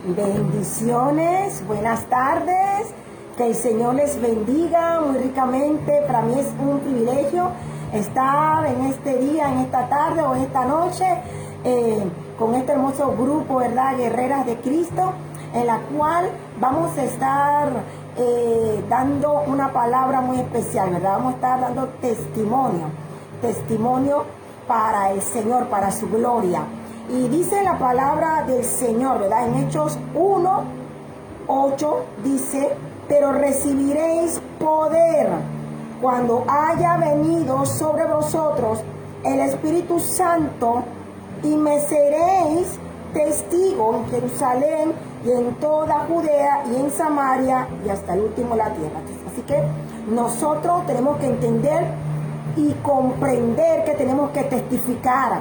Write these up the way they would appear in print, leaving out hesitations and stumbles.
Bendiciones, buenas tardes, que el Señor les bendiga muy ricamente. Para mí es un privilegio estar en este día, en esta tarde o esta noche con este hermoso grupo, ¿verdad? Guerreras de Cristo, en la cual vamos a estar dando una palabra muy especial, ¿verdad? Vamos a estar dando testimonio para el Señor, para su gloria. Y dice la palabra del Señor, ¿verdad? En Hechos 1:8 dice: pero recibiréis poder cuando haya venido sobre vosotros el Espíritu Santo, y me seréis testigo en Jerusalén y en toda Judea y en Samaria y hasta el último de la tierra. Así que nosotros tenemos que entender y comprender que tenemos que testificar,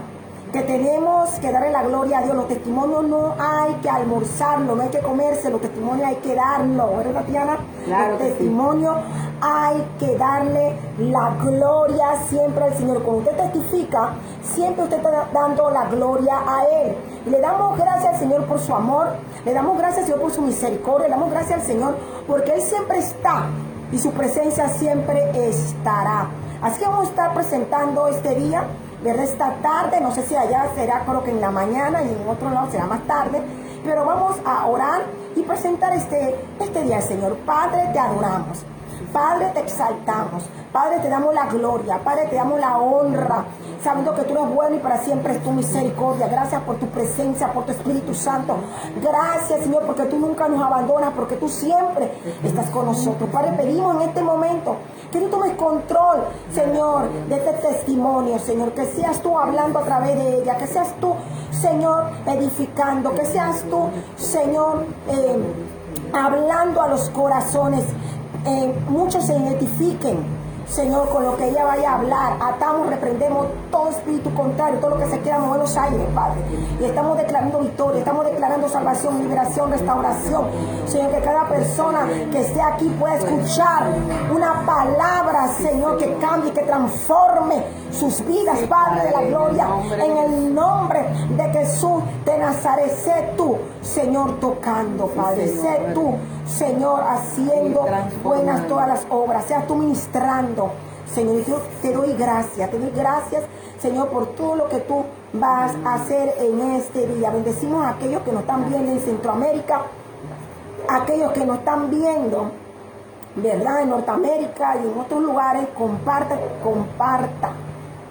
que tenemos que darle la gloria a Dios. Los testimonios no hay que almorzarlo, no hay que comerse, los testimonios hay que darlo, ¿verdad, Tatiana? Claro, los testimonios hay que darle la gloria siempre al Señor. Cuando usted testifica, siempre usted está dando la gloria a Él. Y le damos gracias al Señor por su amor, le damos gracias al Señor por su misericordia, le damos gracias al Señor porque Él siempre está y su presencia siempre estará. Así que vamos a estar presentando este día, ¿verdad? Esta tarde, no sé si allá será, creo que en la mañana, y en otro lado será más tarde, pero vamos a orar y presentar este día al Señor. Padre, te adoramos, Padre, te exaltamos, Padre, te damos la gloria, Padre, te damos la honra, sabiendo que tú eres bueno y para siempre es tu misericordia. Gracias por tu presencia, por tu Espíritu Santo. Gracias, Señor, porque tú nunca nos abandonas, porque tú siempre estás con nosotros. Padre, pedimos en este momento que tú tomes control, Señor, de este testimonio, Señor, que seas tú hablando a través de ella, que seas tú, Señor, edificando, que seas tú, Señor, hablando a los corazones. Muchos se identifiquen, Señor, con lo que ella vaya a hablar. Atamos, reprendemos todo espíritu contrario, todo lo que se quiera mover los aires, Padre. Y estamos declarando victoria, estamos declarando salvación, liberación, restauración. Señor, que cada persona que esté aquí pueda escuchar una palabra, Señor, que cambie, que transforme sus vidas, Padre de la gloria. En el nombre de Jesús de Nazaret, sé tú, Señor, tocando, Padre. Sé tú, Señor, haciendo buenas todas las obras. Seas tú ministrando, Señor. Yo te doy gracias, Señor, por todo lo que tú vas a hacer en este día. Bendecimos a aquellos que nos están viendo en Centroamérica, aquellos que nos están viendo, ¿verdad?, en Norteamérica y en otros lugares. Comparta,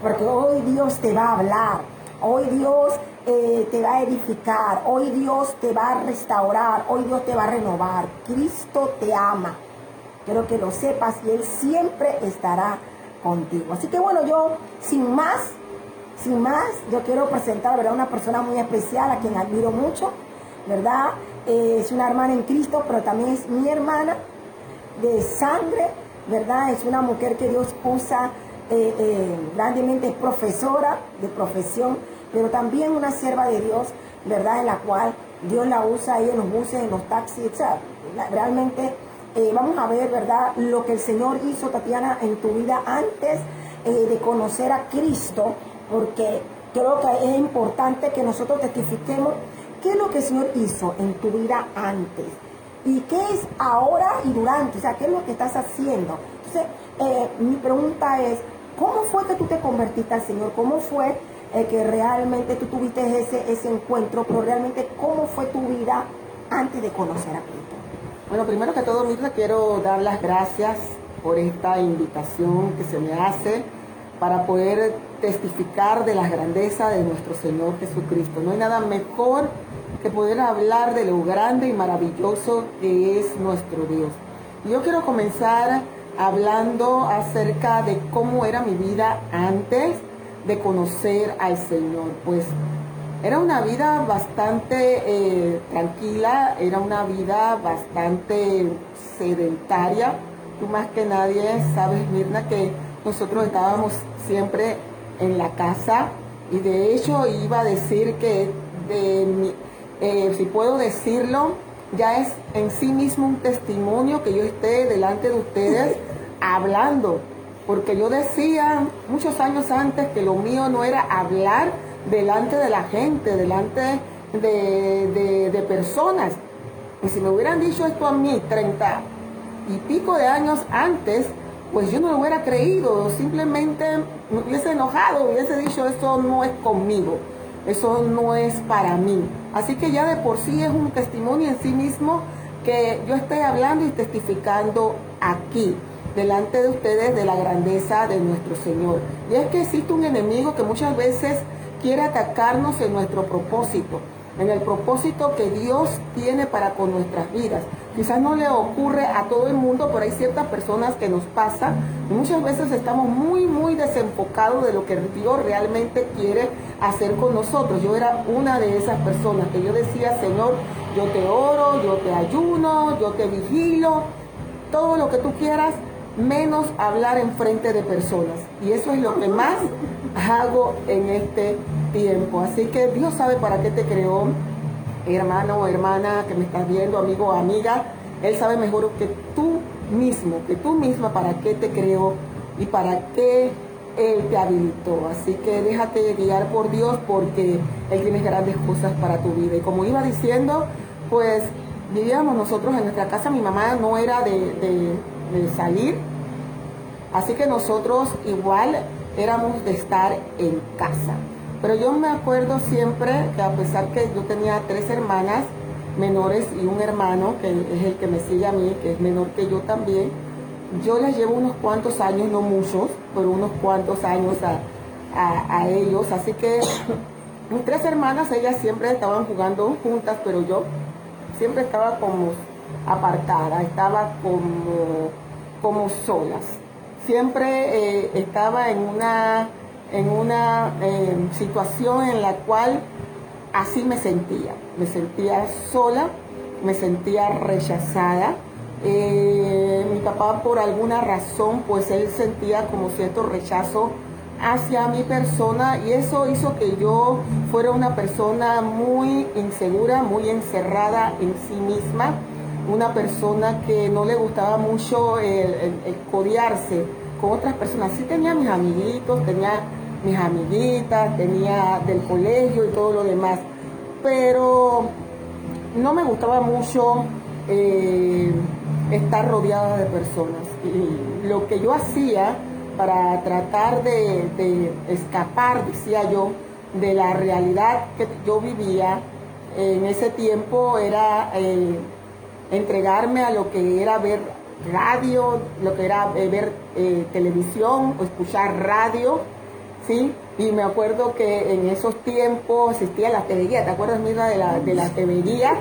porque hoy Dios te va a hablar, hoy Dios te va a edificar, hoy Dios te va a restaurar, hoy Dios te va a renovar. Cristo te ama. Quiero que lo sepas y Él siempre estará contigo. Así que bueno, yo sin más, yo quiero presentar, ¿verdad?, una persona muy especial a quien admiro mucho, ¿verdad? Es una hermana en Cristo, pero también es mi hermana de sangre, ¿verdad? Es una mujer que Dios usa grandemente, es profesora de profesión, pero también una sierva de Dios, ¿verdad?, en la cual Dios la usa ahí en los buses, en los taxis, o sea, realmente vamos a ver, ¿verdad?, lo que el Señor hizo, Tatiana, en tu vida antes de conocer a Cristo, porque creo que es importante que nosotros testifiquemos qué es lo que el Señor hizo en tu vida antes y qué es ahora y durante, o sea, qué es lo que estás haciendo. Entonces, mi pregunta es, ¿cómo fue que tú te convertiste al Señor? ¿Cómo fue que realmente tú tuviste ese encuentro? Pero realmente, ¿cómo fue tu vida antes de conocer a Cristo? Bueno, primero que todo, Mirna, quiero dar las gracias por esta invitación que se me hace para poder testificar de las grandezas de nuestro Señor Jesucristo. No hay nada mejor que poder hablar de lo grande y maravilloso que es nuestro Dios. Y yo quiero comenzar hablando acerca de cómo era mi vida antes de conocer al Señor. Pues era una vida bastante tranquila, era una vida bastante sedentaria. Tú más que nadie sabes, Mirna, que nosotros estábamos siempre en la casa, y de hecho iba a decir que, si puedo decirlo, ya es en sí mismo un testimonio que yo esté delante de ustedes hablando, porque yo decía muchos años antes que lo mío no era hablar delante de la gente, delante de personas. Y si me hubieran dicho esto a mí 30 y pico de años antes, pues yo no lo hubiera creído, simplemente me hubiese enojado, hubiese dicho eso no es conmigo, eso no es para mí. Así que ya de por sí es un testimonio en sí mismo que yo estoy hablando y testificando aquí, delante de ustedes, de la grandeza de nuestro Señor. Y es que existe un enemigo que muchas veces quiere atacarnos en nuestro propósito, en el propósito que Dios tiene para con nuestras vidas. Quizás no le ocurre a todo el mundo, pero hay ciertas personas que nos pasa y muchas veces estamos muy desenfocados de lo que Dios realmente quiere hacer con nosotros. Yo era una de esas personas que yo decía, Señor, yo te oro, yo te ayuno, yo te vigilo, todo lo que tú quieras, menos hablar en frente de personas. Y eso es lo que más hago en este tiempo. Así que Dios sabe para qué te creó, hermano o hermana que me estás viendo, amigo o amiga. Él sabe mejor que tú mismo, que tú misma para qué te creó y para qué Él te habilitó. Así que déjate guiar por Dios, porque Él tiene grandes cosas para tu vida. Y como iba diciendo, pues vivíamos nosotros en nuestra casa. Mi mamá no era de salir, así que nosotros igual éramos de estar en casa. Pero yo me acuerdo siempre que, a pesar que yo tenía 3 hermanas menores y un hermano que es el que me sigue a mí, que es menor que yo también, yo les llevo unos cuantos años, no muchos, pero unos cuantos años a ellos. Así que mis 3 hermanas, ellas siempre estaban jugando juntas, pero yo siempre estaba como apartada, estaba como solas. Siempre estaba en una situación en la cual así me sentía sola, me sentía rechazada. Mi papá, por alguna razón, pues él sentía como cierto rechazo hacia mi persona, y eso hizo que yo fuera una persona muy insegura, muy encerrada en sí misma, una persona que no le gustaba mucho el codearse con otras personas. Sí tenía mis amiguitos, tenía mis amiguitas, tenía del colegio y todo lo demás, pero no me gustaba mucho estar rodeada de personas. Y lo que yo hacía para tratar de escapar, decía yo, de la realidad que yo vivía en ese tiempo, era entregarme a lo que era ver radio, lo que era ver televisión o escuchar radio, ¿sí? Y me acuerdo que en esos tiempos existía la TV-guía. ¿Te acuerdas, Mirna, de la TV-guía?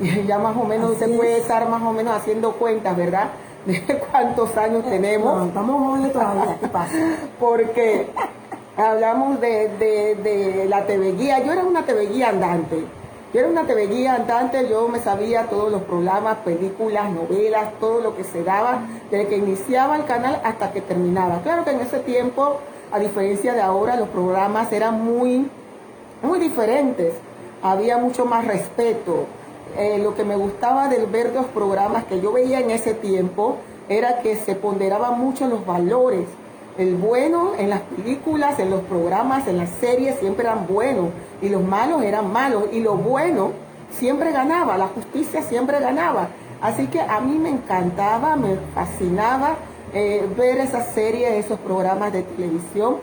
Y ya más o menos Así se puede es. estar más o menos haciendo cuentas, ¿verdad? De cuántos años tenemos. No, estamos jóvenes todavía, ¿qué pasa? Porque hablamos de la TV-guía. Yo era una TV-guía andante. Yo me sabía todos los programas, películas, novelas, todo lo que se daba, desde que iniciaba el canal hasta que terminaba. Claro que en ese tiempo, a diferencia de ahora, los programas eran muy diferentes. Había mucho más respeto. Lo que me gustaba de ver los programas que yo veía en ese tiempo era que se ponderaban mucho los valores. El bueno en las películas, en los programas, en las series siempre eran buenos, y los malos eran malos, y lo bueno siempre ganaba, la justicia siempre ganaba. Así que a mí me encantaba, me fascinaba ver esas series, esos programas de televisión.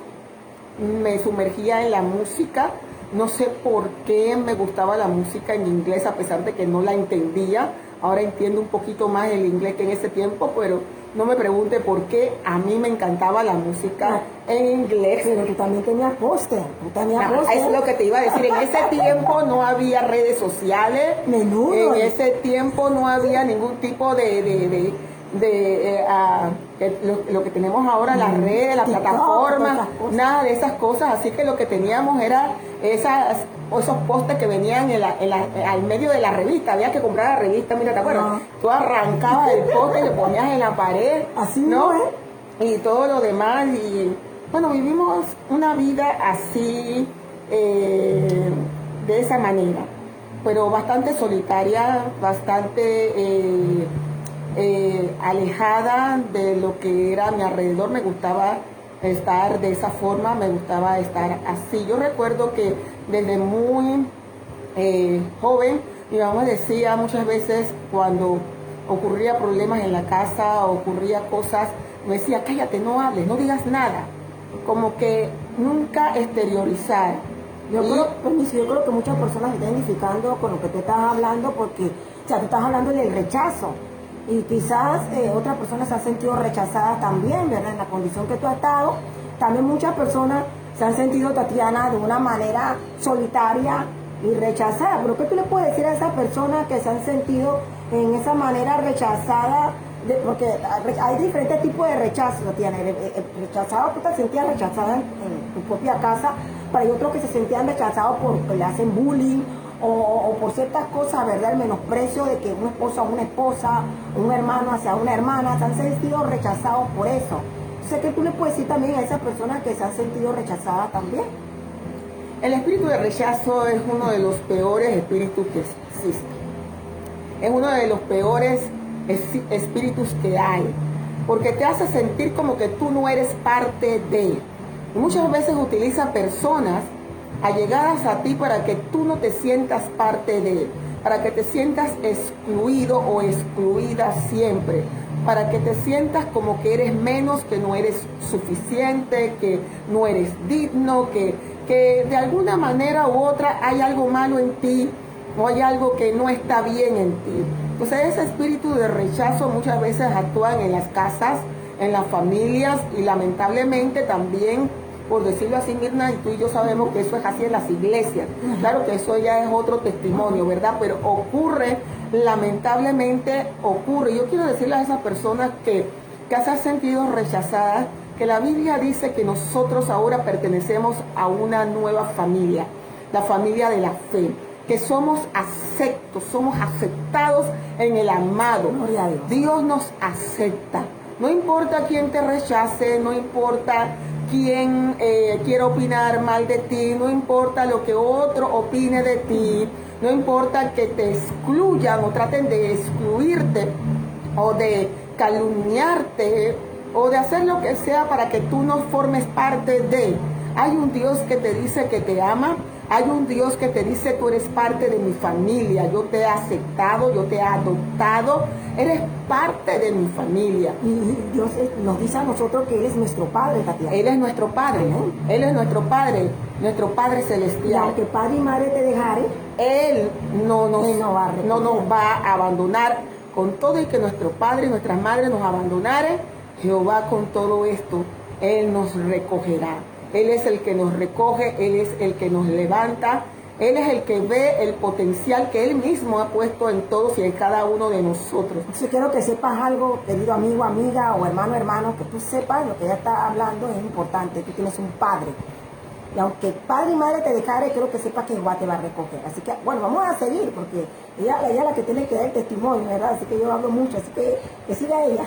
Me sumergía en la música. No sé por qué me gustaba la música en inglés, a pesar de que no la entendía. Ahora entiendo un poquito más el inglés que en ese tiempo, pero no me pregunte por qué. A mí me encantaba la música en inglés. Pero tú también tenías póster. Eso es lo que te iba a decir. En ese tiempo no había redes sociales. Menudo. En ese tiempo no había ningún tipo lo que tenemos ahora, las redes, las TikTok, plataformas, todas esas cosas. nada de esas cosas. Así que lo que teníamos era esos postes que venían al medio de la revista. Había que comprar la revista, mira, ¿te acuerdas? Ah. Tú arrancabas el poste y lo ponías en la pared, Así ¿no? mismo, Y todo lo demás. Y bueno, vivimos una vida así, de esa manera, pero bastante solitaria, bastante alejada de lo que era a mi alrededor. Me gustaba estar de esa forma, me gustaba estar así. Yo recuerdo que desde muy joven, mi mamá decía muchas veces cuando ocurría problemas en la casa, ocurría cosas, me decía, cállate, no hables, no digas nada. Como que nunca exteriorizar. Yo creo que muchas personas se están identificando con lo que tú estás hablando porque, o sea, tú estás hablando del rechazo y quizás otras personas se han sentido rechazadas también, ¿verdad? En la condición que tú has estado, también muchas personas se han sentido, Tatiana, de una manera solitaria y rechazada. Pero ¿qué tú le puedes decir a esas personas que se han sentido en esa manera rechazada? Porque hay diferentes tipos de rechazo, Tatiana. El rechazado, tú te sentías rechazada en tu propia casa, pero hay otros que se sentían rechazados porque le hacen bullying o por ciertas cosas, ¿verdad? El menosprecio de que un esposo a una esposa, un hermano hacia una hermana, se han sentido rechazados por eso. Entonces, ¿qué tú le puedes decir también a esas personas que se han sentido rechazadas también? El espíritu de rechazo es uno de los peores espíritus que existen. Es uno de los peores espíritus que hay, porque te hace sentir como que tú no eres parte de. Y muchas veces utiliza personas allegadas a ti para que tú no te sientas parte de, para que te sientas excluido o excluida siempre, para que te sientas como que eres menos, que no eres suficiente, que no eres digno, que de alguna manera u otra hay algo malo en ti o hay algo que no está bien en ti. Entonces ese espíritu de rechazo muchas veces actúan en las casas, en las familias y lamentablemente también, por decirlo así, Mirna, y tú y yo sabemos que eso es así en las iglesias. Claro que eso ya es otro testimonio, ¿verdad? Pero ocurre, lamentablemente ocurre. Yo quiero decirle a esas personas que se han sentido rechazadas, que la Biblia dice que nosotros ahora pertenecemos a una nueva familia, la familia de la fe, que somos aceptados en el amado. Dios nos acepta. No importa quién te rechace, no importa quién quiera opinar mal de ti, no importa lo que otro opine de ti, no importa que te excluyan o traten de excluirte o de calumniarte o de hacer lo que sea para que tú no formes parte de. Hay un Dios que te dice que te ama. Hay un Dios que te dice, tú eres parte de mi familia, yo te he aceptado, yo te he adoptado, eres parte de mi familia. Y Dios nos dice a nosotros que Él es nuestro Padre, Tatiana. Él es nuestro Padre, Él es nuestro Padre celestial. Y aunque padre y madre te dejare, Él no nos va a abandonar. Con todo y que nuestro Padre y nuestras madres nos abandonaren, Jehová con todo esto, Él nos recogerá. Él es el que nos recoge, Él es el que nos levanta, Él es el que ve el potencial que Él mismo ha puesto en todos y en cada uno de nosotros. Entonces quiero que sepas algo, querido amigo, amiga o hermano, que tú sepas lo que ella está hablando es importante. Tú tienes un Padre. Y aunque padre y madre te dejare, quiero que sepas que Jehová te va a recoger. Así que, bueno, vamos a seguir, porque ella es la que tiene que dar el testimonio, ¿verdad? Así que yo hablo mucho, así que siga ella.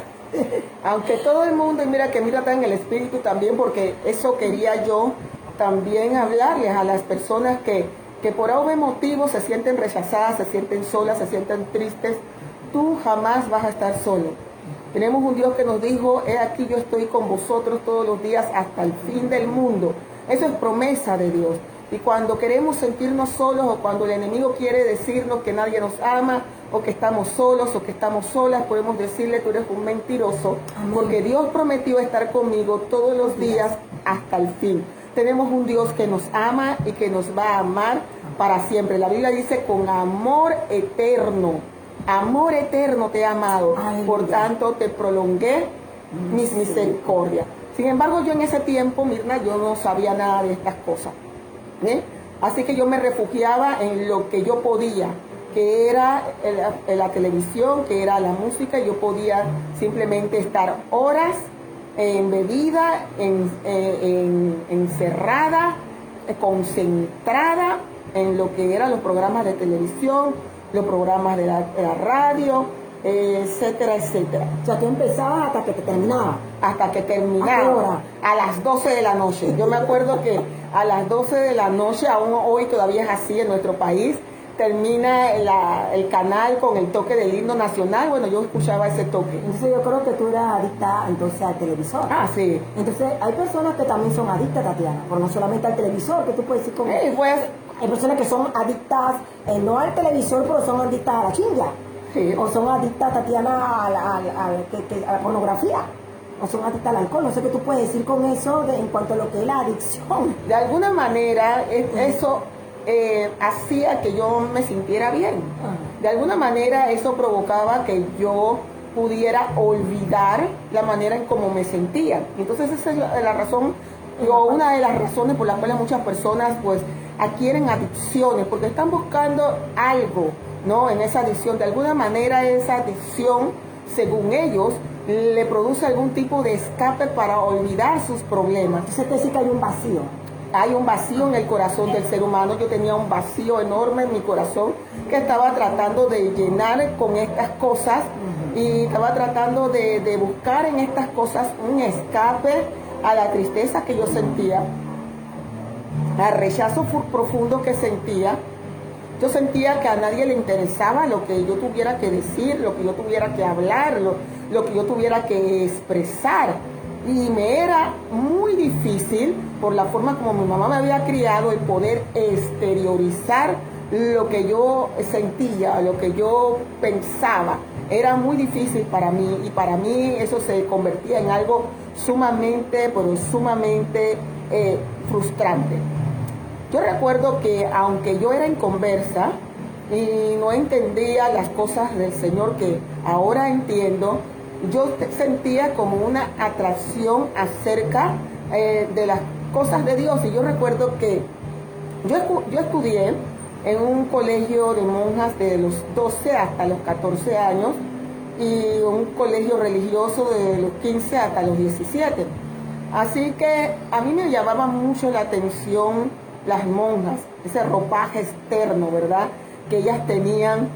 Aunque todo el mundo, y mira que mira está en el espíritu también, porque eso quería yo también hablarles a las personas que por algún motivo se sienten rechazadas, se sienten solas, se sienten tristes. Tú jamás vas a estar solo. Tenemos un Dios que nos dijo, he aquí yo estoy con vosotros todos los días hasta el fin del mundo. Eso es promesa de Dios. Y cuando queremos sentirnos solos o cuando el enemigo quiere decirnos que nadie nos ama o que estamos solos o que estamos solas, podemos decirle, tú eres un mentiroso. Amén. Porque Dios prometió estar conmigo todos los días hasta el fin. Tenemos un Dios que nos ama y que nos va a amar para siempre. La Biblia dice, con amor eterno te he amado. Aleluya. Por tanto te prolongué mis misericordias. Sin embargo, yo en ese tiempo, Mirna, yo no sabía nada de estas cosas. Así que yo me refugiaba en lo que yo podía, que era la televisión, que era la música. Yo podía simplemente estar horas embebida, encerrada, concentrada en lo que eran los programas de televisión, los programas de la radio, etcétera, etcétera. O sea, tú empezabas hasta que te terminaba. Hasta que terminaba. A las 12 de la noche. Yo me acuerdo que a las 12 de la noche, aún hoy todavía es así en nuestro país, termina el canal con el toque del himno nacional. Bueno, yo escuchaba ese toque. Entonces yo creo que tú eras adicta entonces al televisor. Ah, sí. Entonces hay personas que también son adictas, Tatiana, pero no solamente al televisor, que tú puedes decir como... Pues Hay personas que son adictas, no al televisor, pero son adictas a la chinga. Sí. O son adictas, Tatiana, a la pornografía. O son adictas al alcohol. No sé qué tú puedes decir con eso en cuanto a lo que es la adicción. De alguna manera, eso hacía que yo me sintiera bien. De alguna manera, eso provocaba que yo pudiera olvidar la manera en cómo me sentía. Entonces, esa es la razón, o una de las razones por las cuales muchas personas pues adquieren adicciones, porque están buscando algo, ¿no? En esa adicción. De alguna manera, esa adicción, según ellos, le produce algún tipo de escape para olvidar sus problemas. Entonces te dice que hay un vacío. Hay un vacío en el corazón del ser humano. Yo tenía un vacío enorme en mi corazón que estaba tratando de llenar con estas cosas y estaba tratando de buscar en estas cosas un escape a la tristeza que yo sentía, al rechazo profundo que sentía. Yo sentía que a nadie le interesaba lo que yo tuviera que decir, lo que yo tuviera que hablar, lo que yo tuviera que expresar. Y me era muy difícil, por la forma como mi mamá me había criado, el poder exteriorizar lo que yo sentía, lo que yo pensaba. Era muy difícil para mí, y para mí eso se convertía en algo sumamente, pero sumamente frustrante. Yo recuerdo que aunque yo era inconversa y no entendía las cosas del Señor que ahora entiendo, yo sentía como una atracción acerca de las cosas de Dios. Y yo recuerdo que yo estudié en un colegio de monjas de los 12 hasta los 14 años y un colegio religioso de los 15 hasta los 17. Así que a mí me llamaba mucho la atención las monjas, ese ropaje externo, ¿verdad?, que ellas tenían.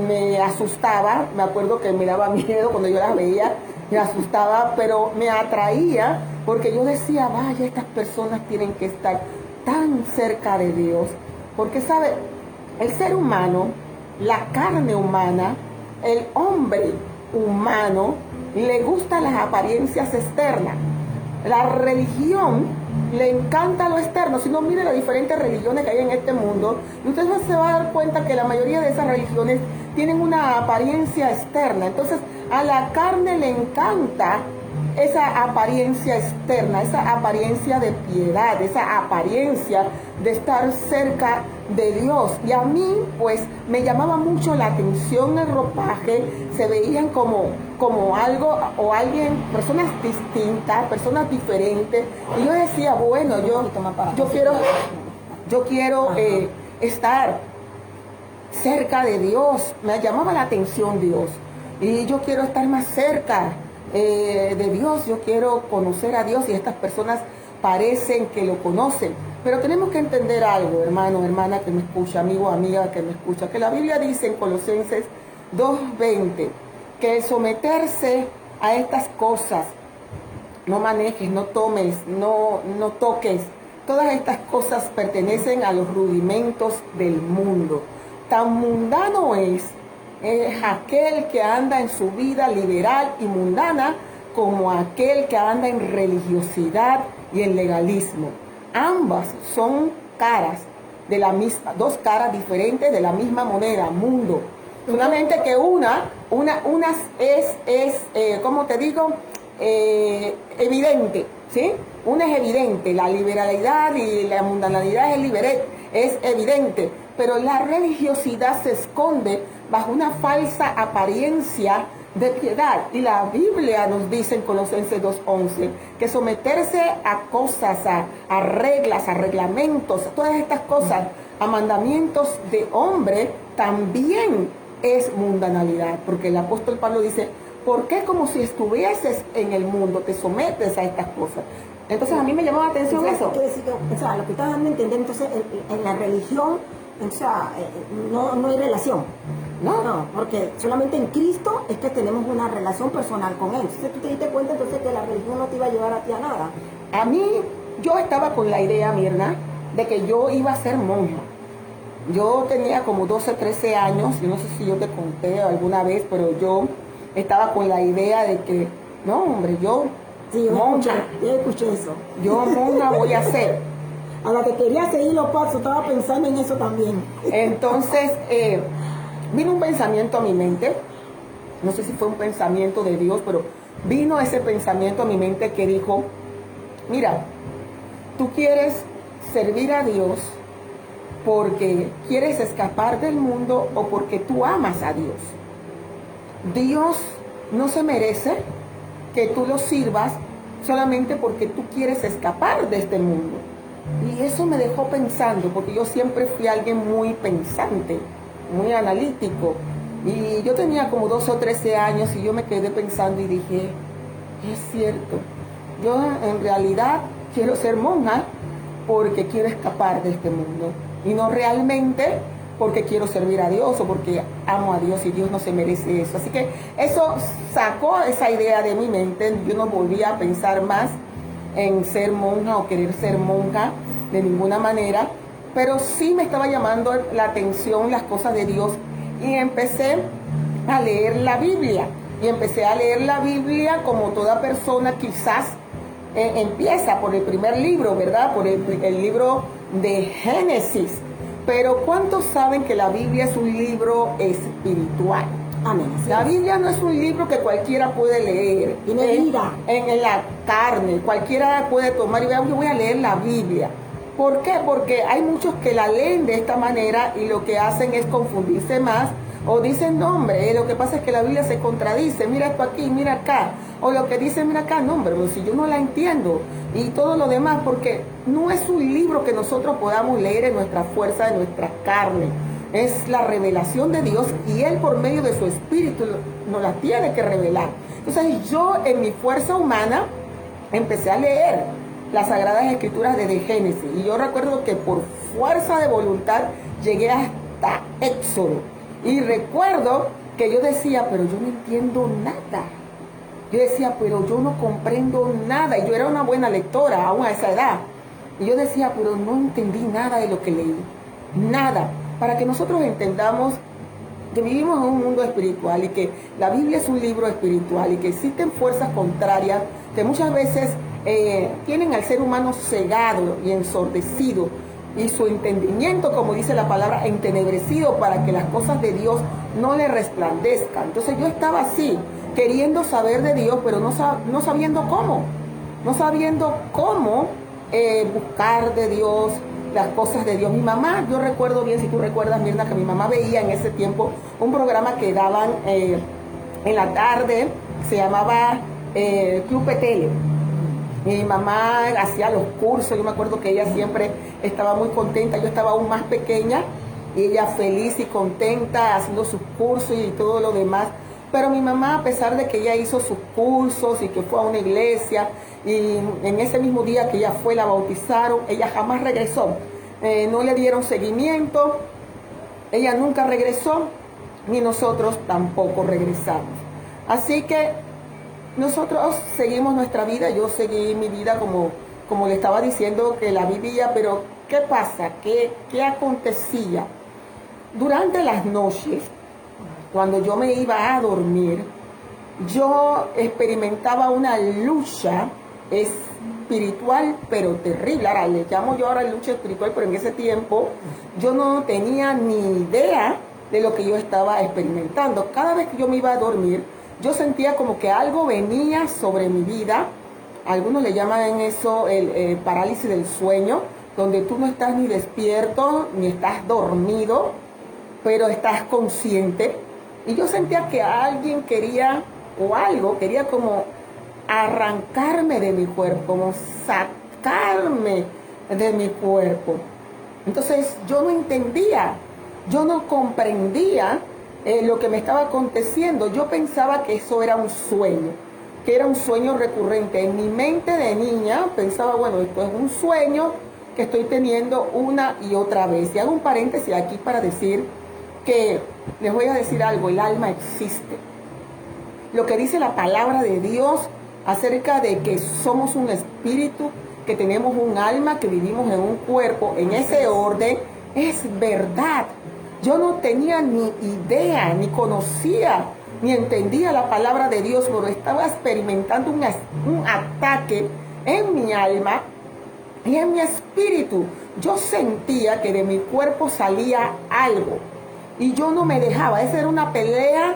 Me asustaba, me acuerdo que me daba miedo cuando yo las veía, me asustaba, pero me atraía porque yo decía, vaya, estas personas tienen que estar tan cerca de Dios, porque sabe, el ser humano, la carne humana, el hombre humano, le gustan las apariencias externas. La religión le encanta lo externo. Si no, mire las diferentes religiones que hay en este mundo, y usted se va a dar cuenta que la mayoría de esas religiones tienen una apariencia externa. Entonces, a la carne le encanta esa apariencia externa, esa apariencia de piedad, esa apariencia de estar cerca de Dios. Y a mí, pues, me llamaba mucho la atención el ropaje. Se veían como algo o alguien, personas distintas, personas diferentes. Y yo decía, bueno, yo quiero estar cerca de Dios. Me llamaba la atención Dios. Y yo quiero estar más cerca de Dios. Yo quiero conocer a Dios, y estas personas parecen que lo conocen. Pero tenemos que entender algo, hermano, hermana que me escucha, amigo, amiga que me escucha, que la Biblia dice en Colosenses 2:20 que el someterse a estas cosas, no manejes, no tomes, no toques, todas estas cosas pertenecen a los rudimentos del mundo. Tan mundano es aquel que anda en su vida liberal y mundana como aquel que anda en religiosidad y en legalismo. Ambas son caras de la misma, dos caras diferentes de la misma moneda, mundo. Solamente que una es ¿cómo te digo? Evidente, ¿sí? Una es evidente, la liberalidad y la mundanalidad es evidente, pero la religiosidad se esconde bajo una falsa apariencia de piedad. Y la Biblia nos dice en Colosenses 2:11 que someterse a cosas, a reglas, a reglamentos, a todas estas cosas, a mandamientos de hombre, también es mundanalidad. Porque el apóstol Pablo dice, ¿por qué como si estuvieses en el mundo te sometes a estas cosas? Entonces a mí me llamó la atención eso. Quiere decir que, o sea, lo que estás dando a entender, entonces en la religión, o sea, no hay relación. No, porque solamente en Cristo es que tenemos una relación personal con Él. Entonces tú te diste cuenta entonces que la religión no te iba a llevar a ti a nada. A mí, yo estaba con la idea, Mirna, de que yo iba a ser monja. Yo tenía como 12, 13 años, yo no sé si yo te conté alguna vez, pero yo estaba con la idea de que, no, hombre, yo escuché eso. Yo monja voy a ser. A la que quería seguir los pasos, estaba pensando en eso también. Entonces, vino un pensamiento a mi mente, no sé si fue un pensamiento de Dios, pero vino ese pensamiento a mi mente que dijo, mira, tú quieres servir a Dios porque quieres escapar del mundo o porque tú amas a Dios. Dios no se merece que tú lo sirvas solamente porque tú quieres escapar de este mundo. Y eso me dejó pensando, porque yo siempre fui alguien muy pensante, muy analítico. Y yo tenía como 12 o 13 años y yo me quedé pensando y dije, es cierto, yo en realidad quiero ser monja porque quiero escapar de este mundo. Y no realmente porque quiero servir a Dios o porque amo a Dios y Dios no se merece eso. Así que eso sacó esa idea de mi mente. Yo no volví a pensar más en ser monja o querer ser monja de ninguna manera, pero sí me estaba llamando la atención las cosas de Dios y empecé a leer la Biblia. Y empecé a leer la Biblia como toda persona quizás empieza por el primer libro, ¿verdad? Por el libro de Génesis. Pero ¿cuántos saben que la Biblia es un libro espiritual? Amén. La Biblia no es un libro que cualquiera puede leer. Tiene vida. En la carne. Cualquiera puede tomar y yo voy a leer la Biblia. ¿Por qué? Porque hay muchos que la leen de esta manera y lo que hacen es confundirse más. O dicen, no, hombre, lo que pasa es que la Biblia se contradice. Mira esto aquí, mira acá. O lo que dice, mira acá, no, hombre, pues si yo no la entiendo. Y todo lo demás, porque no es un libro que nosotros podamos leer en nuestra fuerza, en nuestra carne. Es la revelación de Dios y Él por medio de su Espíritu nos la tiene que revelar. Entonces yo en mi fuerza humana empecé a leer las Sagradas Escrituras desde Génesis. Y yo recuerdo que por fuerza de voluntad llegué hasta Éxodo. Y recuerdo que yo decía, pero yo no entiendo nada. Yo decía, pero yo no comprendo nada. Y yo era una buena lectora aún a esa edad. Y yo decía, pero no entendí nada de lo que leí. Nada. Para que nosotros entendamos que vivimos en un mundo espiritual y que la Biblia es un libro espiritual y que existen fuerzas contrarias que muchas veces tienen al ser humano cegado y ensordecido y su entendimiento, como dice la palabra, entenebrecido para que las cosas de Dios no le resplandezcan. Entonces yo estaba así, queriendo saber de Dios, pero no sabiendo cómo. No sabiendo cómo buscar de Dios las cosas de Dios. Mi mamá, yo recuerdo bien, si tú recuerdas, Mirna, que mi mamá veía en ese tiempo un programa que daban en la tarde, se llamaba Club Petele. Mi mamá hacía los cursos, yo me acuerdo que ella siempre estaba muy contenta, yo estaba aún más pequeña, y ella feliz y contenta haciendo sus cursos y todo lo demás. Pero mi mamá, a pesar de que ella hizo sus cursos y que fue a una iglesia, y en ese mismo día que ella fue, la bautizaron, ella jamás regresó. No le dieron seguimiento, ella nunca regresó, ni nosotros tampoco regresamos. Así que nosotros seguimos nuestra vida, yo seguí mi vida como le estaba diciendo que la vivía, pero ¿qué pasa? ¿Qué acontecía? Durante las noches, cuando yo me iba a dormir, yo experimentaba una lucha espiritual, pero terrible. Ahora le llamo yo ahora lucha espiritual, pero en ese tiempo yo no tenía ni idea de lo que yo estaba experimentando. Cada vez que yo me iba a dormir, yo sentía como que algo venía sobre mi vida. Algunos le llaman eso el parálisis del sueño, donde tú no estás ni despierto, ni estás dormido, pero estás consciente. Y yo sentía que alguien quería, o algo, quería como arrancarme de mi cuerpo, como sacarme de mi cuerpo. Entonces yo no entendía, yo no comprendía lo que me estaba aconteciendo. Yo pensaba que eso era un sueño, que era un sueño recurrente. En mi mente de niña pensaba, bueno, esto es un sueño que estoy teniendo una y otra vez. Y hago un paréntesis aquí para decir que les voy a decir algo, el alma existe. Lo que dice la palabra de Dios acerca de que somos un espíritu, que tenemos un alma, que vivimos en un cuerpo, en ese orden, es verdad. Yo no tenía ni idea, ni conocía, ni entendía la palabra de Dios, pero estaba experimentando un ataque en mi alma Y en mi espíritu yo sentía que de mi cuerpo salía algo. Y yo no me dejaba. Esa era una pelea,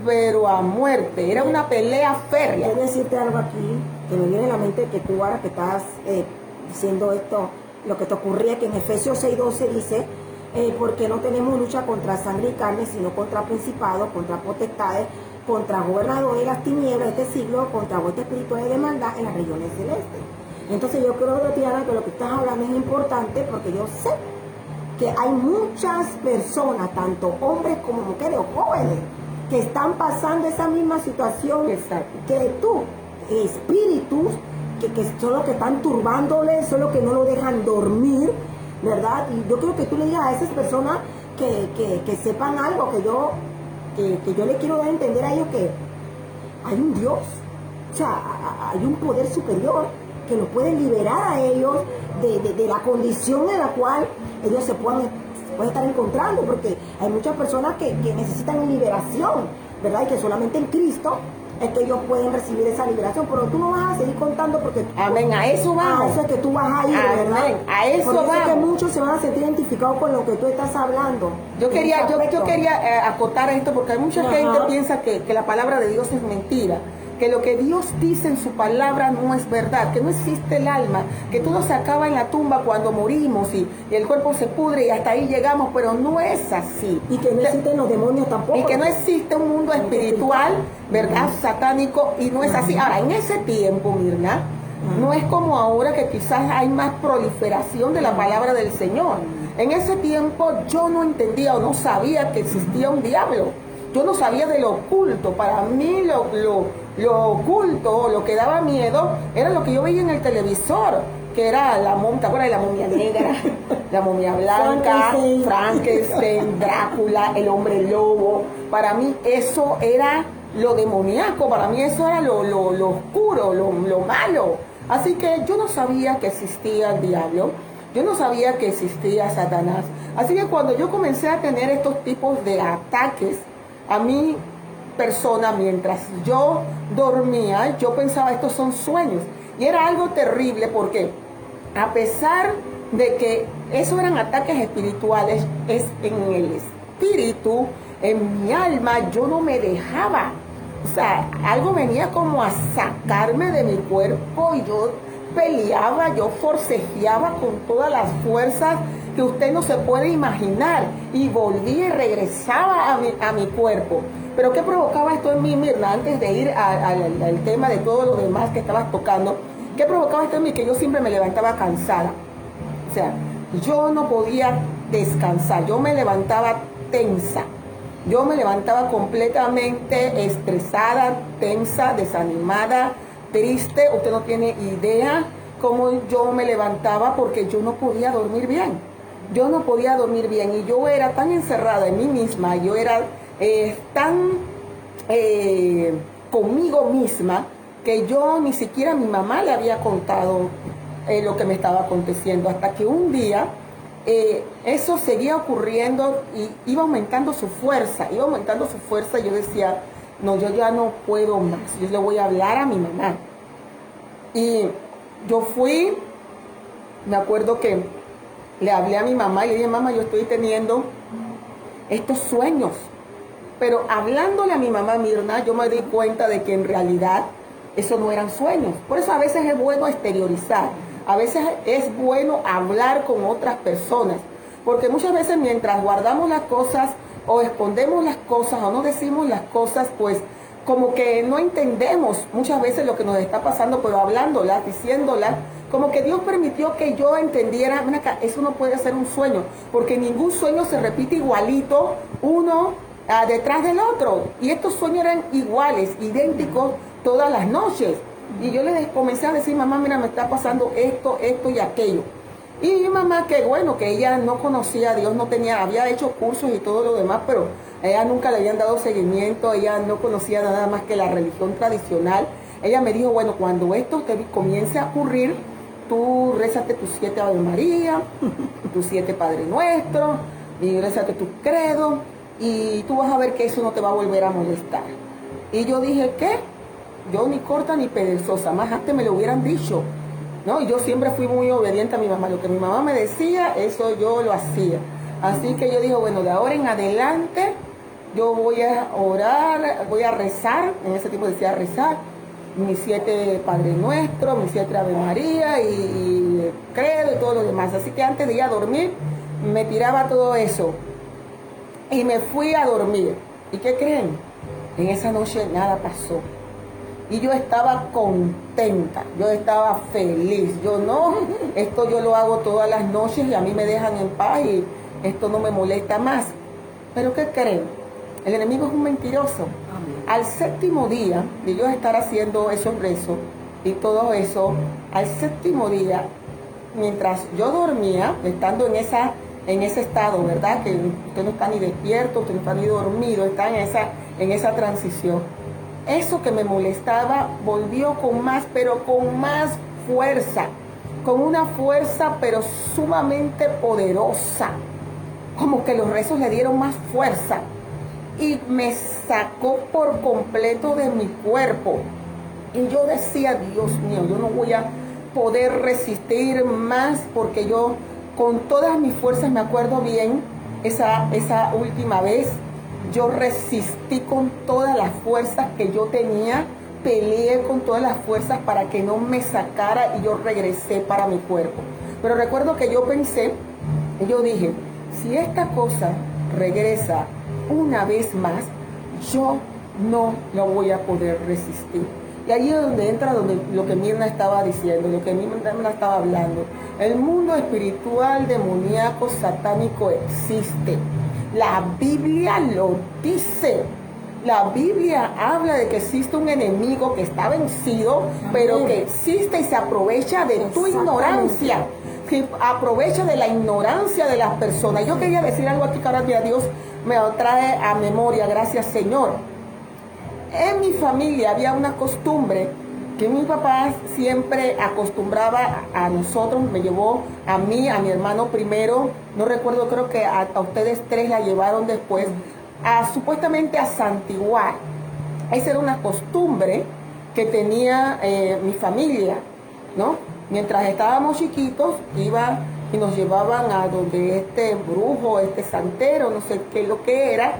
pero a muerte. Era una pelea férrea. Quiero decirte algo aquí, que me viene a la mente, que tú ahora que estás diciendo esto, lo que te ocurría, que en Efesios 6:12 dice, porque no tenemos lucha contra sangre y carne, sino contra principados, contra potestades, contra gobernadores de las tinieblas de este siglo, contra vuestras espirituales de maldad en las regiones celestes. Entonces yo creo, Diana, que lo que estás hablando es importante, porque yo sé que hay muchas personas, tanto hombres como mujeres o jóvenes, que están pasando esa misma situación. Exacto. Que tú, espíritus, que son los que están turbándoles, son los que no lo dejan dormir, ¿verdad? Y yo creo que tú le digas a esas personas que sepan algo, que yo le quiero dar a entender a ellos que hay un Dios, o sea, hay un poder superior que los puede liberar a ellos de la condición en la cual ellos se pueden estar encontrando, porque hay muchas personas que necesitan liberación, ¿verdad? Y que solamente en Cristo es que ellos pueden recibir esa liberación, pero tú no vas a seguir contando porque... Amén, a eso vamos. A eso es que tú vas a ir, Amén, ¿verdad? a eso Por eso vamos. es que muchos se van a sentir identificados con lo que tú estás hablando. Yo quería acotar esto porque hay mucha gente que piensa que la palabra de Dios es mentira, que lo que Dios dice en su palabra no es verdad, que no existe el alma, que todo se acaba en la tumba cuando morimos y el cuerpo se pudre y hasta ahí llegamos, pero no es así. Y que no existen los demonios tampoco. Y que no existe un mundo espiritual, ¿verdad? Satánico, y no es así. Ahora, en ese tiempo, Mirna, no es como ahora que quizás hay más proliferación de la palabra del Señor. En ese tiempo yo no entendía o no sabía que existía un diablo. Yo no sabía de lo oculto. Para mí lo oculto, lo que daba miedo, era lo que yo veía en el televisor, que era la momia negra, la momia blanca, Frankenstein, Drácula, el hombre lobo. Para mí eso era lo demoníaco, para mí eso era lo oscuro, lo malo. Así que yo no sabía que existía el diablo, yo no sabía que existía Satanás. Así que cuando yo comencé a tener estos tipos de ataques a mi persona mientras yo dormía, yo pensaba, estos son sueños. Y era algo terrible porque a pesar de que esos eran ataques espirituales, es en el espíritu, en mi alma, yo no me dejaba. O sea, algo venía como a sacarme de mi cuerpo y yo peleaba, yo forcejeaba con todas las fuerzas que usted no se puede imaginar y volvía y regresaba a mi cuerpo. Pero ¿qué provocaba esto en mí, Mirna? Antes de ir al tema de todo lo demás que estabas tocando, ¿qué provocaba esto en mí? Que yo siempre me levantaba cansada. O sea, yo no podía descansar, yo me levantaba tensa. Yo me levantaba completamente estresada, tensa, desanimada, triste. Usted no tiene idea cómo yo me levantaba porque yo no podía dormir bien. Yo no podía dormir bien y yo era tan encerrada en mí misma, yo era tan conmigo misma que yo ni siquiera a mi mamá le había contado lo que me estaba aconteciendo, hasta que un día eso seguía ocurriendo y iba aumentando su fuerza, y yo decía, no, yo ya no puedo más, yo le voy a hablar a mi mamá. Y yo fui, me acuerdo que le hablé a mi mamá y le dije, mamá, yo estoy teniendo estos sueños. Pero hablándole a mi mamá, Mirna, yo me di cuenta de que en realidad eso no eran sueños. Por eso a veces es bueno exteriorizar, a veces es bueno hablar con otras personas, porque muchas veces mientras guardamos las cosas o escondemos las cosas o no decimos las cosas, pues como que no entendemos muchas veces lo que nos está pasando, pero hablándolas, diciéndolas, como que Dios permitió que yo entendiera, ven acá, eso no puede ser un sueño, porque ningún sueño se repite igualito uno detrás del otro. Y estos sueños eran iguales, idénticos todas las noches. Y yo le comencé a decir, mamá, mira, me está pasando esto y aquello. Y mi mamá, que bueno, que ella no conocía a Dios, había hecho cursos y todo lo demás, pero a ella nunca le habían dado seguimiento, ella no conocía nada más que la religión tradicional. Ella me dijo, bueno, cuando esto te comience a ocurrir, tú rézate tus 7 Ave María, tus 7 Padre Nuestro, y rézate tus credos, y tú vas a ver que eso no te va a volver a molestar. Y yo dije, ¿qué? Yo ni corta ni perezosa, más antes me lo hubieran dicho. ¿no? Y yo siempre fui muy obediente a mi mamá. Lo que mi mamá me decía, eso yo lo hacía. Así que yo dije, bueno, de ahora en adelante yo voy a orar, voy a rezar. En ese tiempo decía rezar. Mis 7 Padre Nuestro, mis 7 Ave María y credo y todo lo demás. Así que antes de ir a dormir, me tiraba todo eso. Y me fui a dormir. ¿Y qué creen? En esa noche nada pasó. Y yo estaba contenta, yo estaba feliz. Esto yo lo hago todas las noches y a mí me dejan en paz y esto no me molesta más. Pero ¿qué creen? El enemigo es un mentiroso. Al 7º día de yo estar haciendo esos rezos y todo eso, al 7º día, mientras yo dormía, estando en ese estado, ¿verdad? Que usted no está ni despierto, usted no está ni dormido, está en esa transición. Eso que me molestaba volvió con más, pero con más fuerza, con una fuerza pero sumamente poderosa, como que los rezos le dieron más fuerza y me sacó por completo de mi cuerpo. Y yo decía, Dios mío, yo no voy a poder resistir más porque yo con todas mis fuerzas, me acuerdo bien, esa última vez, yo resistí con todas las fuerzas que yo tenía, peleé con todas las fuerzas para que no me sacara y yo regresé para mi cuerpo. Pero recuerdo que yo pensé, yo dije, si esta cosa regresa una vez más, yo no lo voy a poder resistir. Y ahí es donde entra lo que Mirna estaba diciendo, lo que Mirna estaba hablando. El mundo espiritual, demoníaco, satánico existe. La Biblia lo dice. La Biblia habla de que existe un enemigo que está vencido, pero que existe y se aprovecha de tu ignorancia. Que aprovecha de la ignorancia de las personas. Yo quería decir algo aquí que ahora Dios me lo trae a memoria, gracias Señor. En mi familia había una costumbre que mi papá siempre acostumbraba a nosotros, me llevó a mí, a mi hermano primero, no recuerdo, creo que a ustedes 3 la llevaron después, supuestamente a santiguar. Esa era una costumbre que tenía mi familia, ¿no? Mientras estábamos chiquitos, iba y nos llevaban a donde este brujo, este santero, no sé qué lo que era,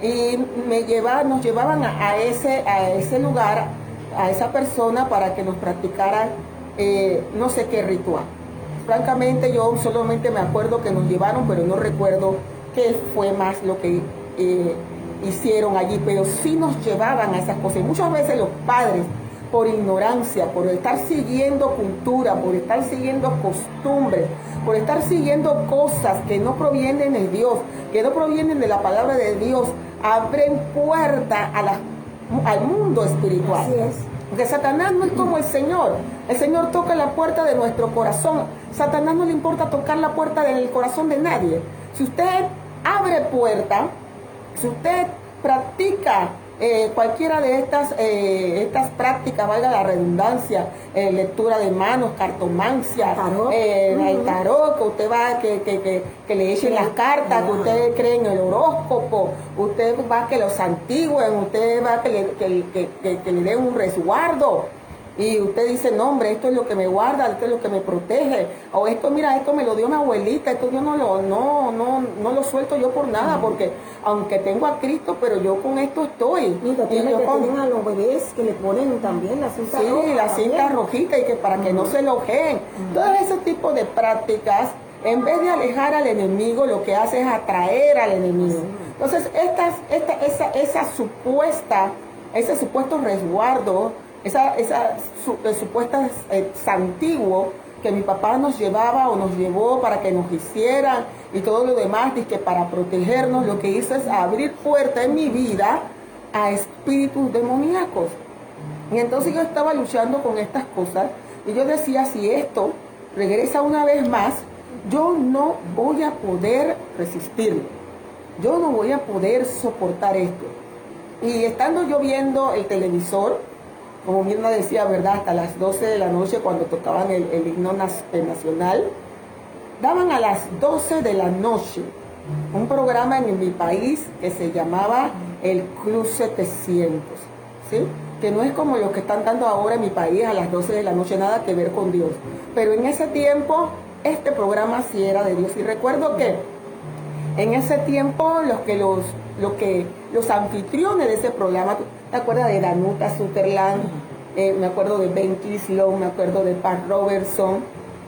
y nos llevaban a ese lugar, a esa persona para que nos practicara no sé qué ritual. Francamente yo solamente me acuerdo que nos llevaron, pero no recuerdo qué fue más lo que hicieron allí, pero sí nos llevaban a esas cosas. Y muchas veces los padres, por ignorancia, por estar siguiendo cultura, por estar siguiendo costumbres, por estar siguiendo cosas que no provienen de Dios, que no provienen de la palabra de Dios, abren puerta al mundo espiritual. Así es. Porque Satanás no es como el Señor. El Señor toca la puerta de nuestro corazón. Satanás no le importa tocar la puerta del corazón de nadie. Si usted abre puerta, si usted practica cualquiera de estas prácticas, valga la redundancia, lectura de manos, cartomancia, el tarot, que usted va que le echen las cartas, que usted cree en el horóscopo, usted va que lo santigüen, usted va que le den un resguardo. Y usted dice, no hombre, esto es lo que me guarda, esto es lo que me protege. O esto, mira, esto me lo dio mi abuelita, esto yo no lo suelto yo por nada, porque aunque tengo a Cristo, pero yo con esto estoy. Y tienen a los bebés que le ponen también la cinta roja. Sí, la cinta rojita, y que para que no se lo ojeen. Todo ese tipo de prácticas, en vez de alejar al enemigo, lo que hace es atraer al enemigo. Entonces, ese supuesto resguardo, supuesta santiguo que mi papá nos llevaba o nos llevó para que nos hicieran y todo lo demás, y que para protegernos, lo que hizo es abrir puerta en mi vida a espíritus demoníacos. Y entonces yo estaba luchando con estas cosas y yo decía, si esto regresa una vez más, yo no voy a poder resistirlo, yo no voy a poder soportar esto. Y estando yo viendo el televisor, como Mirna decía, ¿verdad? Hasta las 12 de la noche, cuando tocaban el himno nacional, daban a las 12 de la noche un programa en mi país que se llamaba El Club 700, ¿sí? que no es como los que están dando ahora en mi país a las 12 de la noche, nada que ver con Dios. Pero en ese tiempo, este programa sí era de Dios. Y recuerdo que en ese tiempo los anfitriones de ese programa, me acuerdo de Danuta Sutherland, me acuerdo de Ben Kingsley, me acuerdo de Pat Robertson.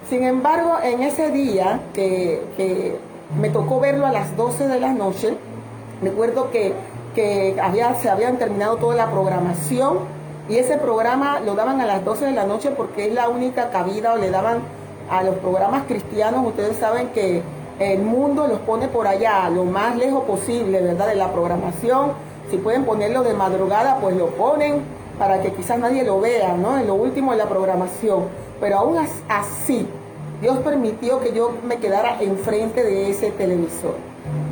Sin embargo, en ese día que me tocó verlo a las 12 de la noche, recuerdo que se habían terminado toda la programación y ese programa lo daban a las 12 de la noche porque es la única cabida, o le daban a los programas cristianos. Ustedes saben que el mundo los pone por allá, lo más lejos posible, ¿verdad?, de la programación. Si pueden ponerlo de madrugada, pues lo ponen para que quizás nadie lo vea, ¿no?, en lo último de la programación. Pero aún así, Dios permitió que yo me quedara enfrente de ese televisor.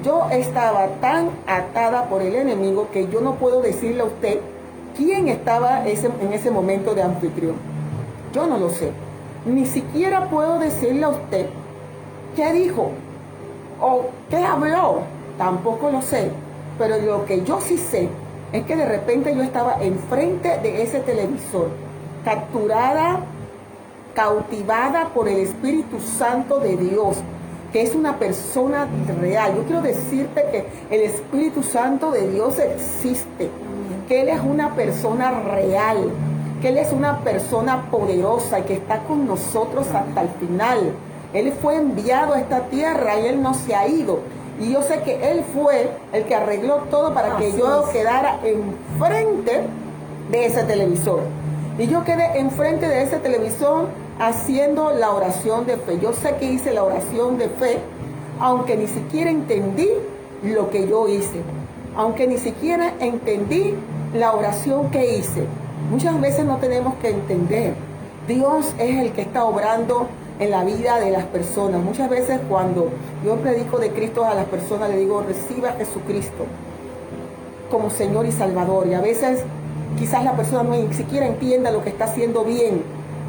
Yo estaba tan atada por el enemigo que yo no puedo decirle a usted quién estaba en ese momento de anfitrión. Yo no lo sé. Ni siquiera puedo decirle a usted qué dijo o qué habló. Tampoco lo sé. Pero lo que yo sí sé es que de repente yo estaba enfrente de ese televisor, capturada, cautivada por el Espíritu Santo de Dios, que es una persona real. Yo quiero decirte que el Espíritu Santo de Dios existe, que Él es una persona real, que Él es una persona poderosa y que está con nosotros hasta el final. Él fue enviado a esta tierra y Él no se ha ido. Y yo sé que Él fue el que arregló todo para que yo quedara enfrente de ese televisor. Y yo quedé enfrente de ese televisor haciendo la oración de fe. Yo sé que hice la oración de fe, aunque ni siquiera entendí lo que yo hice, aunque ni siquiera entendí la oración que hice. Muchas veces no tenemos que entender. Dios es el que está obrando en la vida de las personas. Muchas veces cuando yo predico de Cristo a las personas, le digo, reciba a Jesucristo como Señor y Salvador. Y a veces quizás la persona no ni siquiera entienda lo que está haciendo bien,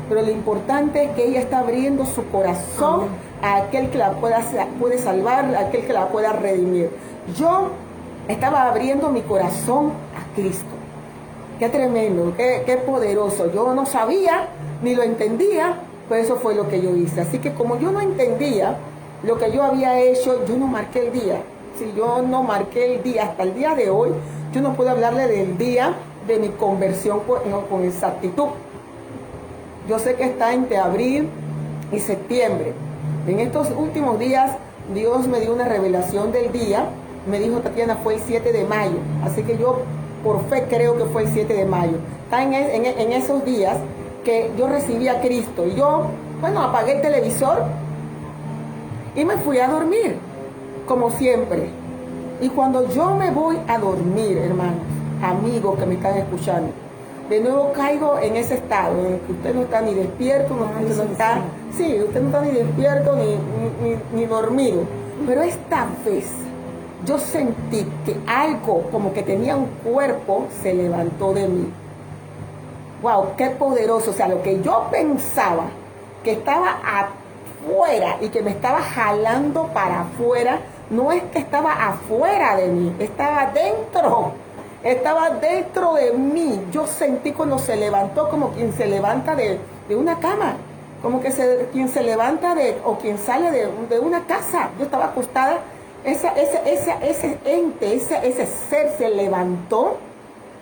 pero lo importante es que ella está abriendo su corazón a aquel que la puede salvar, a aquel que la pueda redimir. Yo estaba abriendo mi corazón a Cristo. Qué tremendo, qué poderoso. Yo no sabía ni lo entendía, pero eso fue lo que yo hice. Así que como yo no entendía lo que yo había hecho, yo no marqué el día. Si yo no marqué el día hasta el día de hoy, yo no puedo hablarle del día de mi conversión con exactitud. Yo sé que está entre abril y septiembre. En estos últimos días, Dios me dio una revelación del día. Me dijo, Tatiana, fue el 7 de mayo. Así que yo por fe creo que fue el 7 de mayo. Está en esos días que yo recibí a Cristo. Y yo, apagué el televisor y me fui a dormir, como siempre. Y cuando yo me voy a dormir, hermanos, amigos que me están escuchando, de nuevo caigo en ese estado en el que usted no está ni despierto, usted no está ni despierto ni dormido. Pero esta vez yo sentí que algo como que tenía un cuerpo se levantó de mí. Wow, qué poderoso. O sea, lo que yo pensaba que estaba afuera y que me estaba jalando para afuera, no es que estaba afuera de mí, estaba dentro. Estaba dentro de mí. Yo sentí cuando se levantó como quien se levanta de una cama, como que quien se levanta o quien sale de una casa. Yo estaba acostada. Ese ente, ese ser se levantó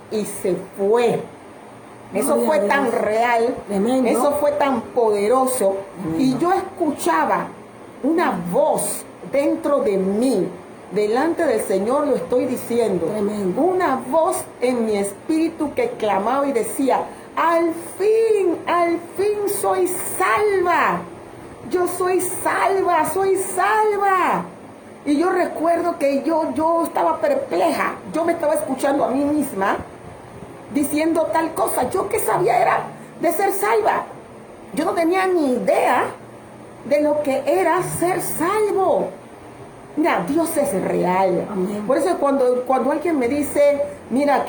y se fue. Eso fue tan real, eso fue tan poderoso. Y yo escuchaba una voz dentro de mí. Delante del Señor lo estoy diciendo. Tremendo. Una voz en mi espíritu que clamaba y decía, al fin soy salva. Yo soy salva, soy salva. Y yo recuerdo que yo estaba perpleja. Yo me estaba escuchando a mí misma diciendo tal cosa. Yo que sabía era de ser salva. Yo no tenía ni idea de lo que era ser salvo. Mira, Dios es real. Amén. Por eso cuando alguien me dice, mira,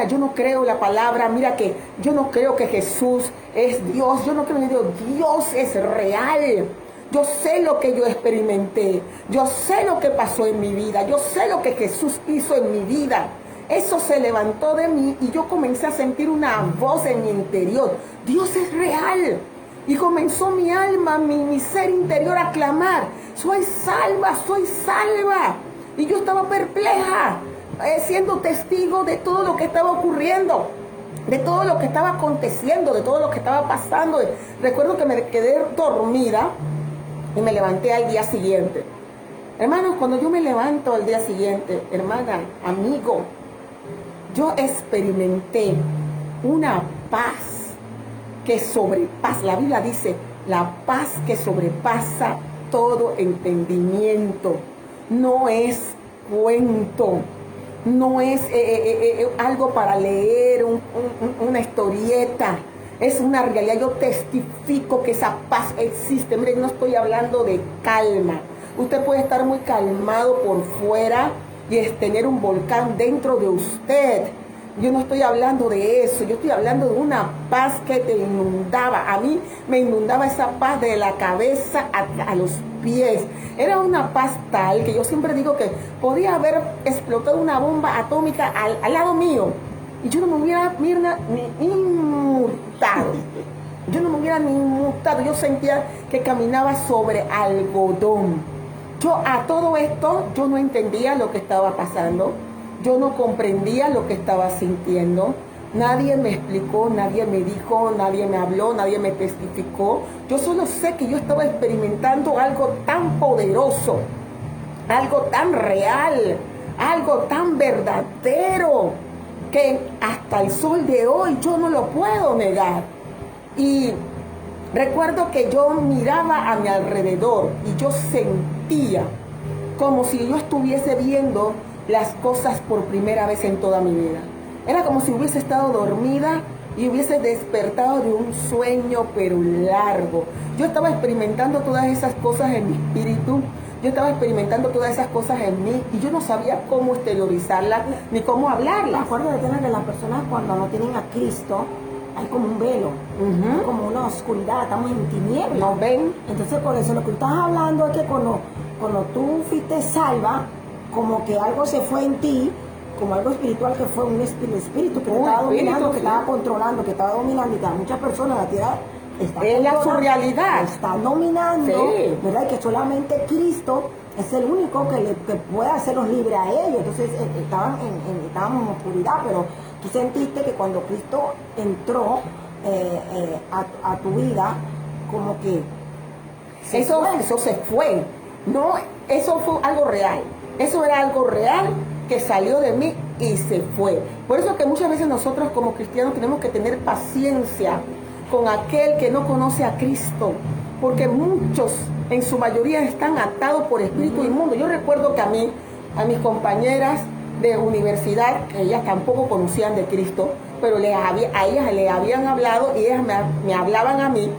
yo no creo la palabra, mira que yo no creo que Jesús es Dios, yo no creo que Dios es real. Yo sé lo que yo experimenté, yo sé lo que pasó en mi vida, yo sé lo que Jesús hizo en mi vida. eso se levantó de mí y yo comencé a sentir una voz en mi interior. Dios es real. Y comenzó mi alma, mi ser interior a clamar, soy salva, soy salva. Y yo estaba perpleja, siendo testigo de todo lo que estaba ocurriendo, de todo lo que estaba aconteciendo, de todo lo que estaba pasando. Recuerdo que me quedé dormida y me levanté al día siguiente. Hermanos, cuando yo me levanto al día siguiente, hermana, amigo, yo experimenté una paz que sobrepasa. La Biblia dice, la paz que sobrepasa todo entendimiento. No es cuento, no es algo para leer, una historieta. Es una realidad. Yo testifico que esa paz existe. Miren, no estoy hablando de calma. Usted puede estar muy calmado por fuera y tener un volcán dentro de usted. Yo no estoy hablando de eso. Yo estoy hablando de una paz que te inundaba. A mí me inundaba esa paz de la cabeza a los pies. Era una paz tal que yo siempre digo que podía haber explotado una bomba atómica al lado mío. Y yo no me hubiera ni inmutado. Yo no me hubiera ni inmutado. Yo sentía que caminaba sobre algodón. Yo a todo esto, yo no entendía lo que estaba pasando. Yo no comprendía lo que estaba sintiendo. Nadie me explicó, nadie me dijo, nadie me habló, nadie me testificó. Yo solo sé que yo estaba experimentando algo tan poderoso, algo tan real, algo tan verdadero, que hasta el sol de hoy yo no lo puedo negar. Y recuerdo que yo miraba a mi alrededor y yo sentía como si yo estuviese viendo las cosas por primera vez en toda mi vida. Era como si hubiese estado dormida y hubiese despertado de un sueño, pero largo. Yo estaba experimentando todas esas cosas en mi espíritu. Yo estaba experimentando todas esas cosas en mí y yo no sabía cómo exteriorizarlas ni cómo hablarlas. Acuérdate que las personas cuando no tienen a Cristo, hay como un velo, hay como una oscuridad, estamos en tinieblas. ¿Nos ven? Entonces por eso lo que tú estás hablando es que cuando tú fuiste salva, como que algo se fue en ti, como algo espiritual que fue un espíritu que te estaba dominando, que estaba controlando, que estaba dominando, y que a muchas personas la tierra está su realidad. Está dominando, sí, ¿verdad? Y que solamente Cristo es el único que puede hacerlos libres a ellos. Entonces estaban en oscuridad, pero tú sentiste que cuando Cristo entró a tu vida, como que eso se fue. No, eso fue algo real. Eso era algo real que salió de mí y se fue. Por eso que muchas veces nosotros como cristianos tenemos que tener paciencia con aquel que no conoce a Cristo, porque muchos, en su mayoría, están atados por espíritu inmundo. Yo recuerdo que a mis compañeras de universidad, que ellas tampoco conocían de Cristo, pero a ellas le habían hablado y ellas me hablaban a mí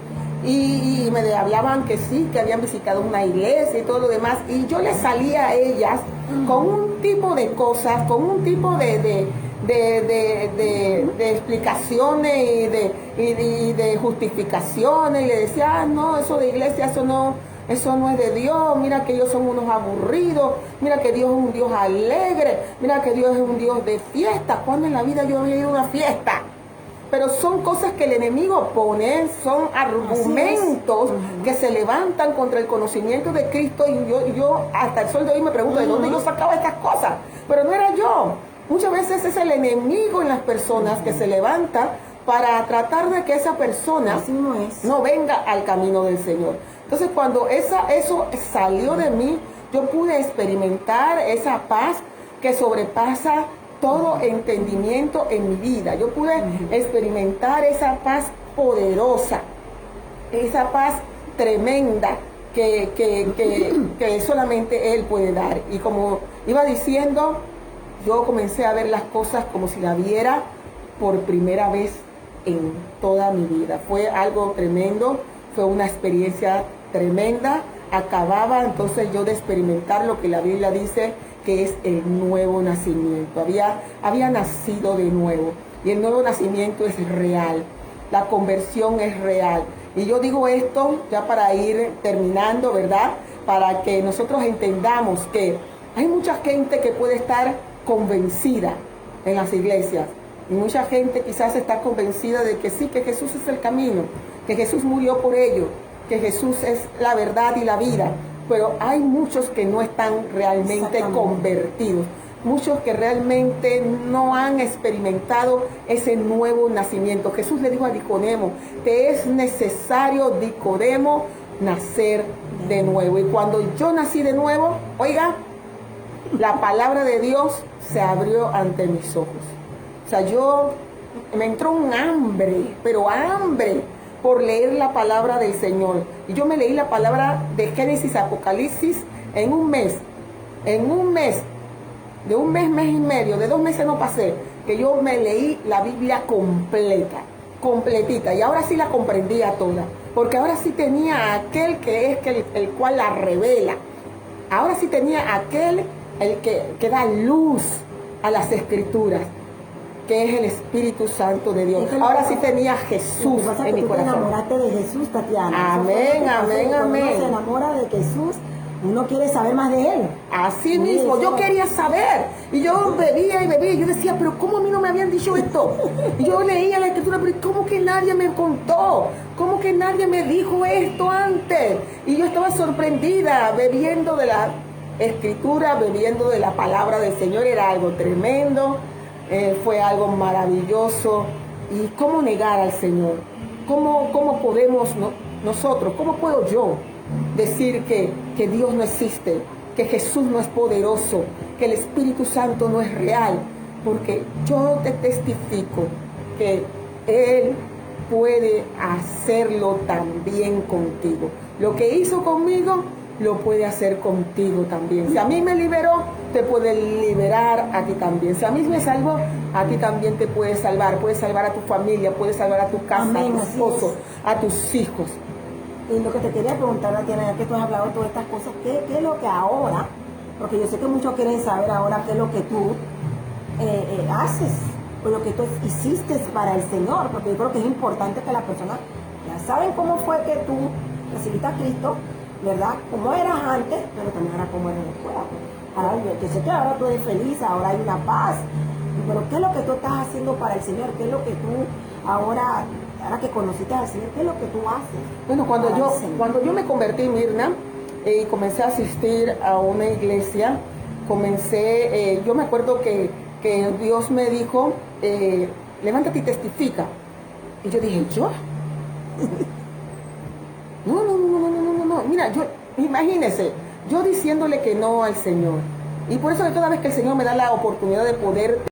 y me hablaban que sí, que habían visitado una iglesia y todo lo demás, y yo les salía a ellas con un tipo de cosas, con un tipo de explicaciones y de justificaciones, y le decía, no, eso de iglesia, eso no es de Dios. Mira que ellos son unos aburridos, mira que Dios es un Dios alegre, mira que Dios es un Dios de fiesta. ¿Cuándo en la vida yo había ido a una fiesta? Pero son cosas que el enemigo pone, son argumentos que se levantan contra el conocimiento de Cristo, y yo hasta el sol de hoy me pregunto de dónde yo sacaba estas cosas, pero no era yo. Muchas veces es el enemigo en las personas que se levanta para tratar de que esa persona no venga al camino del Señor. Entonces cuando eso salió de mí, yo pude experimentar esa paz que sobrepasa todo entendimiento en mi vida. Yo pude experimentar esa paz poderosa, esa paz tremenda que solamente Él puede dar. Y como iba diciendo, yo comencé a ver las cosas como si la viera por primera vez en toda mi vida. Fue algo tremendo, fue una experiencia tremenda. Acababa entonces yo de experimentar lo que la Biblia dice que es el nuevo nacimiento. Había nacido de nuevo, y el nuevo nacimiento es real, la conversión es real. Y yo digo esto ya para ir terminando, ¿verdad? Para que nosotros entendamos que hay mucha gente que puede estar convencida, en las iglesias. Y mucha gente quizás está convencida de que sí, que Jesús es el camino, que Jesús murió por ello, que Jesús es la verdad y la vida. Pero hay muchos que no están realmente convertidos. Muchos que realmente no han experimentado ese nuevo nacimiento. Jesús le dijo a Nicodemo, te es necesario, Nicodemo, nacer de nuevo. Y cuando yo nací de nuevo, oiga, la palabra de Dios se abrió ante mis ojos. O sea, me entró un hambre, pero hambre, por leer la palabra del Señor. Y yo me leí la palabra de Génesis, Apocalipsis en un mes. De un mes, mes y medio, de 2 meses no pasé, que yo me leí la Biblia completa, completita, y ahora sí la comprendía toda, porque ahora sí tenía aquel que es el cual la revela, ahora sí tenía aquel el que da luz a las Escrituras, que es el Espíritu Santo de Dios. Ahora sí tenía a Jesús en mi corazón. Te enamoraste de Jesús, Tatiana. Amén, amén, amén. Cuando uno se enamora de Jesús, uno quiere saber más de Él. Así mismo, yo quería saber. Y yo bebía y bebía. Y yo decía, pero ¿cómo a mí no me habían dicho esto? Y yo leía la Escritura, pero ¿cómo que nadie me contó? ¿Cómo que nadie me dijo esto antes? Y yo estaba sorprendida, bebiendo de la Escritura, bebiendo de la palabra del Señor. Era algo tremendo, fue algo maravilloso. ¿Y cómo negar al Señor? ¿Cómo podemos nosotros, cómo puedo yo decir que Dios no existe, que Jesús no es poderoso, que el Espíritu Santo no es real? Porque yo te testifico que Él puede hacerlo también contigo. Lo que hizo conmigo, lo puede hacer contigo también. Si a mí me liberó, te puede liberar a ti también. Si a mí me salvó, a ti también te puede salvar. Puede salvar a tu familia, puede salvar a tu casa, Amén, a tu esposo, a tus hijos. Y lo que te quería preguntar, Tatiana, ya que tú has hablado de todas estas cosas, ¿qué es lo que ahora, porque yo sé que muchos quieren saber ahora qué es lo que tú haces, o lo que tú hiciste para el Señor, porque yo creo que es importante que las personas ya saben cómo fue que tú recibiste a Cristo, ¿verdad? Cómo eras antes, pero también ahora cómo eres después. Ahora, yo sé que ahora tú eres feliz, ahora hay una paz, pero ¿qué es lo que tú estás haciendo para el Señor? ¿Qué es lo que tú ahora que conociste al Señor, qué es lo que tú haces? Bueno, cuando yo me convertí, Mirna, y comencé a asistir a una iglesia, yo me acuerdo que Dios me dijo, levántate y testifica. Y yo dije, ¿yo? No. Mira, imagínese, yo diciéndole que no al Señor. Y por eso que toda vez que el Señor me da la oportunidad de poder